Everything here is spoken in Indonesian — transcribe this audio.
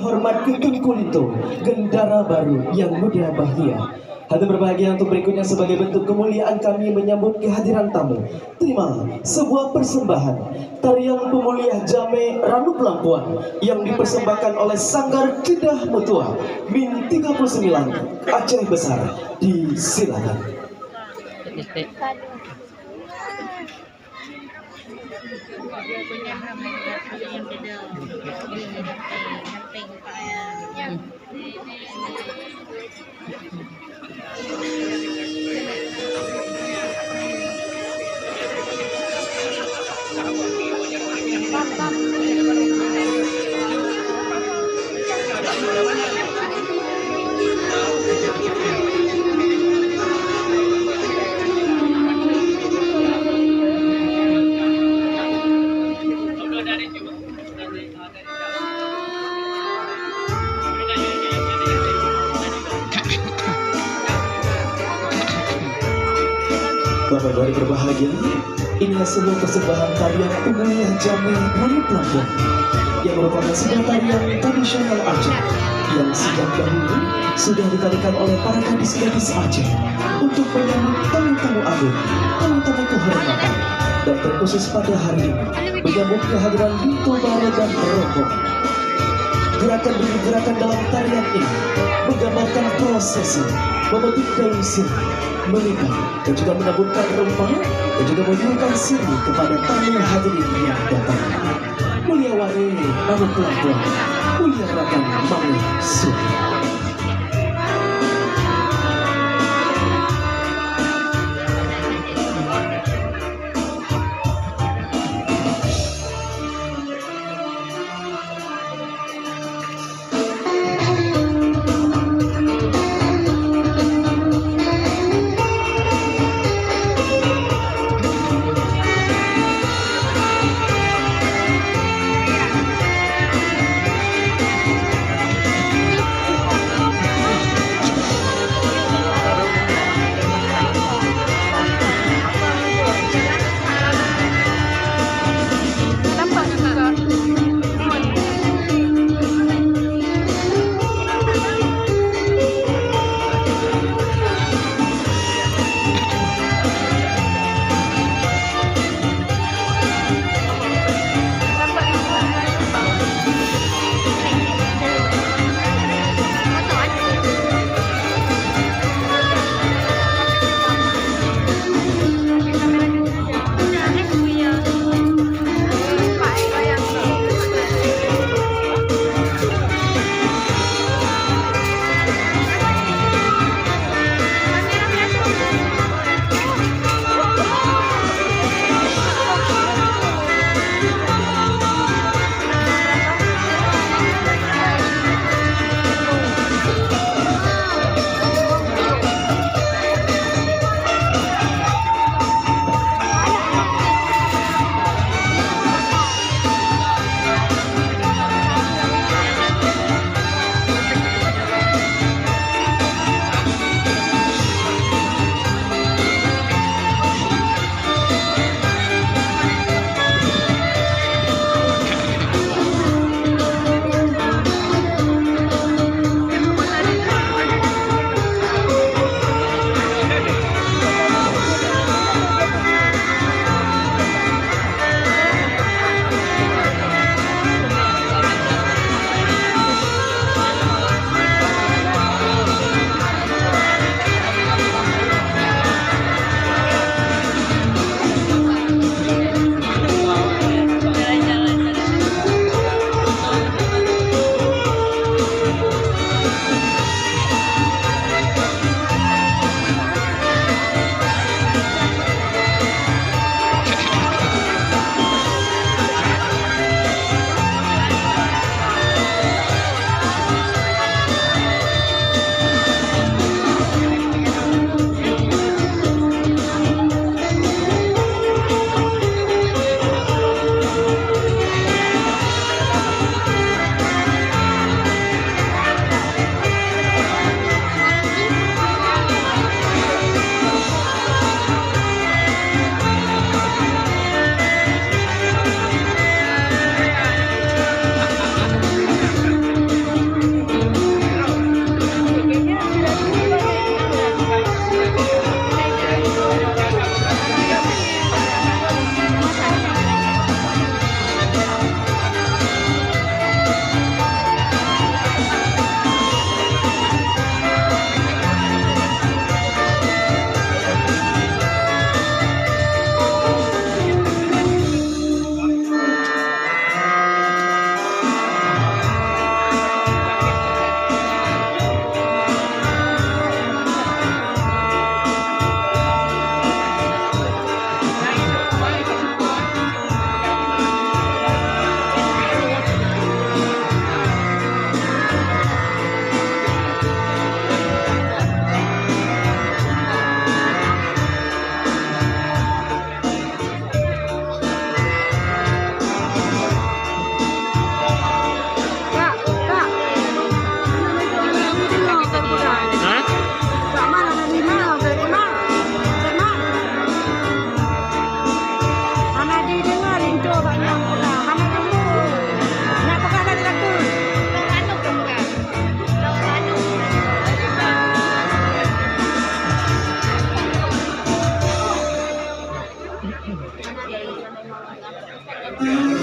terhormat Ketun Kulito, Gendara Baru yang muda bahagia. Hati berbahagia untuk berikutnya sebagai bentuk kemuliaan kami menyambut kehadiran tamu. Terima sebuah persembahan tarian pemuliah Jame Ranu Pelampuan yang dipersembahkan oleh Sanggar Kedah Mutua Min 39 Aceh Besar. Disilakan. Bapak-bapak berbahagia, inilah sebuah persembahan tarian pemulihan Jame Ranu Pelampuan yang merupakan sebuah tarian tradisional Aceh yang sejak dahulu sudah ditarikan oleh para gadis-gadis Aceh untuk menyambut tamu-tamu agung, tamu-tamu kehormatan, dan terkhusus pada hari ini menyambut kehadiran Bintu Bara dan Rokok. Gerakan demi gerakan dalam tarian ini menggambarkan prosesi memetik daun sirih, menikah, dan juga menaburkan rempah, dan juga menyuruhkan sirih kepada tamu hadirin yang datang. Mulia Wari Ranu Pelampuan, mulia rakan Mami Suti. Ah.